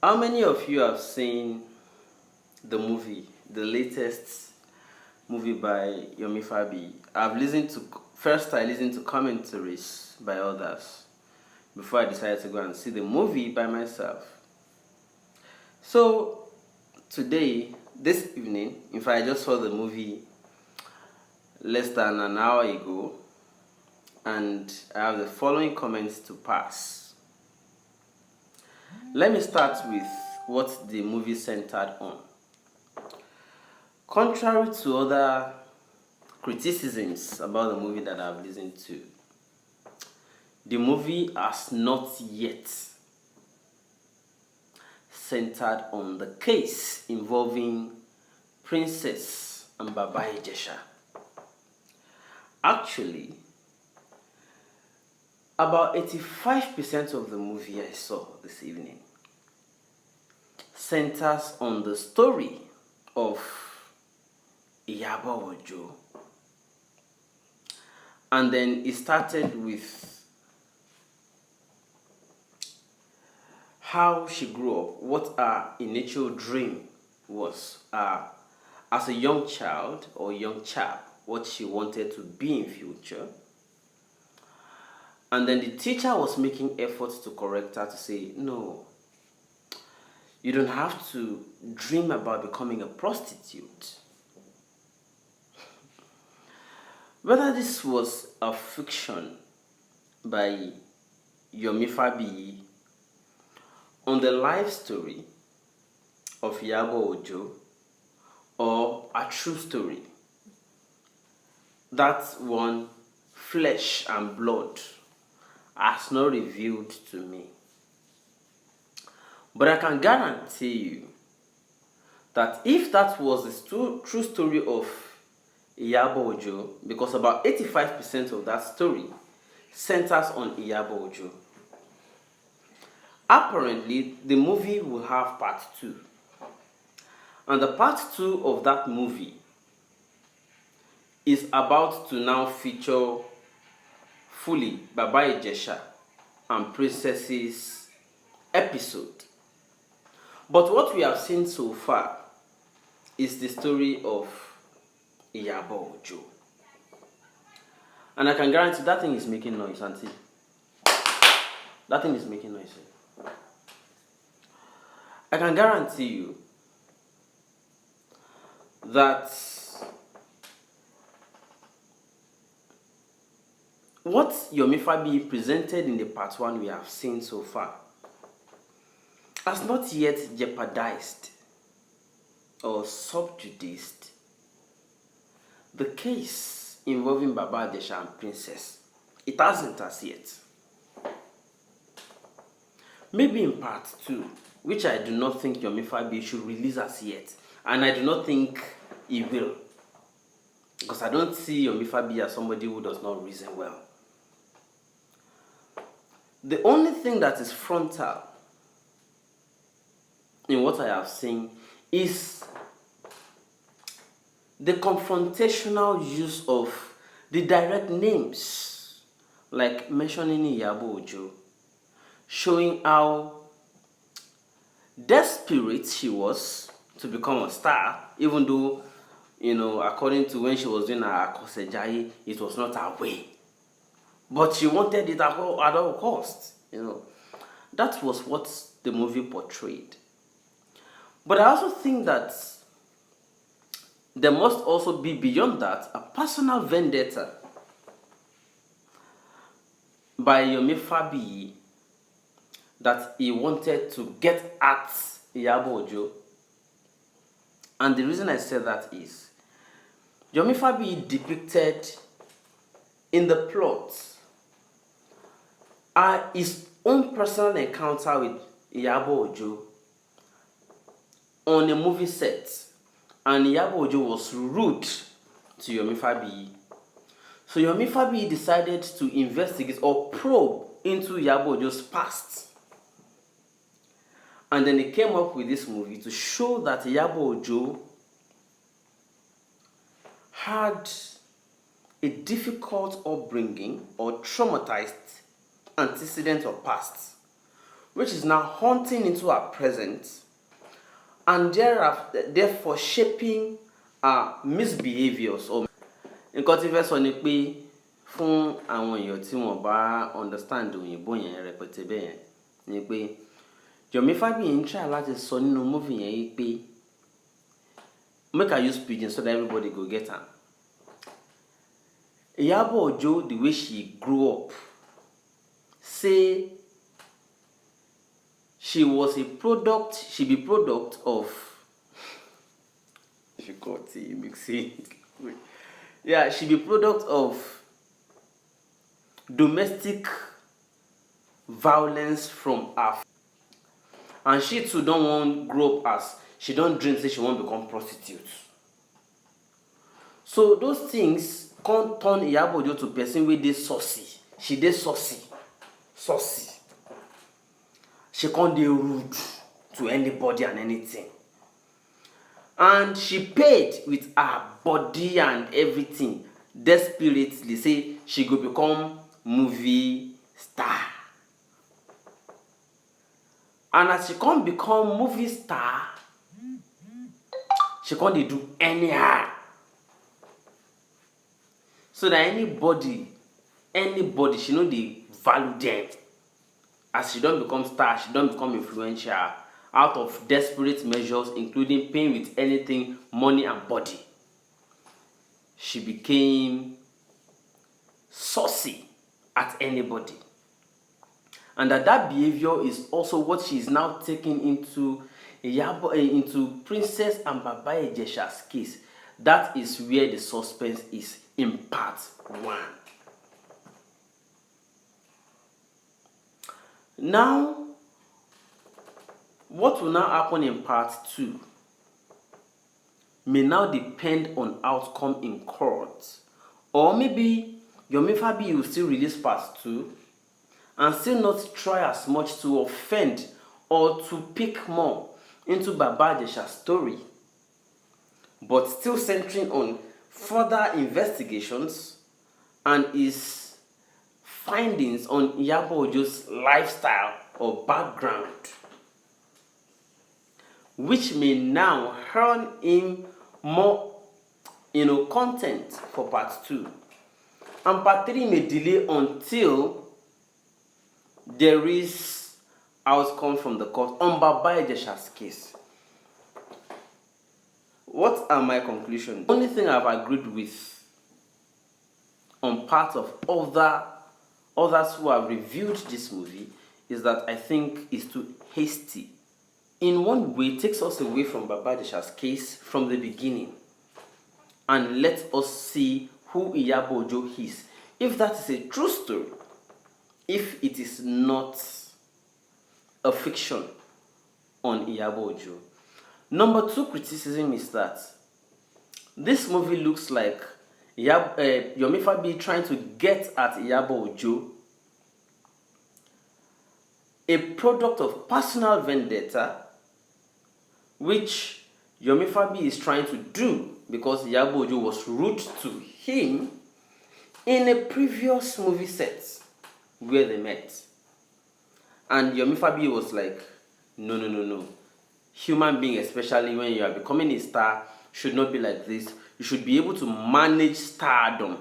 How many of you have seen the movie, the latest movie by Yomi Fabiyi? I listened to commentaries by others before I decided to go and see the movie by myself. So this evening, in fact, I just saw the movie less than an hour ago, and I have the following comments to pass. Let me start with what the movie centered on. Contrary to other criticisms about the movie that I've listened to, the movie has not yet centered on the case involving Princess and Fabiyi Jesha. Actually, about 85% of the movie I saw this evening centers on the story of Iyabo, and then it started with how she grew up, what her initial dream was as a young child or young chap, what she wanted to be in future. And then the teacher was making efforts to correct her, to say, no, you don't have to dream about becoming a prostitute. Whether this was a fiction by Yomi Fabiyi on the life story of Iyabo or a true story, that one, flesh and blood, has not revealed to me. But I can guarantee you that if that was the true story of Iyabo, because about 85% of that story centers on Iyabo, apparently the movie will have part 2. And the part 2 of that movie is about to now feature fully Fabiyi Jesha and Princess's episode. But what we have seen so far is the story of Iyabo. And I can guarantee that thing is making noise, auntie. That thing is making noise. I can guarantee you that what Yomi Fabiyi presented in the part 1 we have seen so far has not yet jeopardized or subjudiced the case involving Fabiyi Jesha and Princess. It hasn't as yet. Maybe in part 2, which I do not think Yomi Fabiyi should release as yet, and I do not think he will, because I don't see Yomi Fabiyi as somebody who does not reason well. The only thing that is frontal in what I have seen is the confrontational use of the direct names, like mentioning Iyabo, showing how desperate she was to become a star, even though, according to when she was doing her Akosejai, it was not her way. But she wanted it at all costs. That was what the movie portrayed. But I also think that there must also be, beyond that, a personal vendetta by Yomi Fabiyi that he wanted to get at Iyabo. And the reason I say that is Yomi Fabiyi depicted in the plot his own personal encounter with Iyabo on a movie set, and Iyabo was rude to Yomi Fabiyi. So Yomi Fabiyi decided to investigate or probe into Iyabo's past. And then he came up with this movie to show that Iyabo had a difficult upbringing or traumatized antecedent or past, which is now hunting into her present and therefore shaping her misbehaviors. Or nǹkan tí fẹ́ sọ ni pé fún àwọn èèyàn tí wọ́n bá understand òyìnbó yẹn rẹpẹtẹ bẹ́ẹ̀ yẹn ni pé Yomi Fabiyi ń try láti sọ nínú movie yẹn yìí pé make I use pidgin so that everybody go get am. Iyabo Ojo, the way she grew up, say she be product of difficulty mixing. Yeah, she be product of domestic violence from her, and she too don't want grow up as she don't dream say she won't become prostitute. So those things can't turn Iyabo Ojo to person wey dey saucy. She dey saucy. She can't dey rude to anybody and anything. And she paid with her body and everything, desperately say she go become movie star. And as she can't become movie star, she can't dey do anyhow. So that anybody, she know dey value them. As she don't become star, she don't become influential out of desperate measures, including paying with anything, money and body. She became saucy at anybody. And that behavior is also what she is now taking into Princess and Baba Ijesha's case. That is where the suspense is in part 1. Now, what will now happen in part 2 may now depend on outcome in court. Or maybe Yomi Fabiyi will still release part 2 and still not try as much to offend or to pick more into Baba Ijesha's story, but still centering on further investigations and his findings on Iyabo Ojo's lifestyle or background, which may now earn him more content for part 2. And part 3 may delay until there is outcome from the court on Baba Ijesha's case. What are my conclusions? The only thing I've agreed with on part of others who have reviewed this movie is that I think it's too hasty. In one way, it takes us away from Baba Ijesha's case from the beginning and let us see who Iyabo Ojo is. If that is a true story, if it is not a fiction on Iyabo Ojo. Number 2 criticism is that this movie looks like Yomi Fabiyi trying to get at Iyabo Ojo, a product of personal vendetta, which Yomi Fabiyi is trying to do because Iyabo Ojo was rude to him in a previous movie set where they met. And Yomi Fabiyi was like, no. Human being, especially when you are becoming a star, should not be like this. You should be able to manage stardom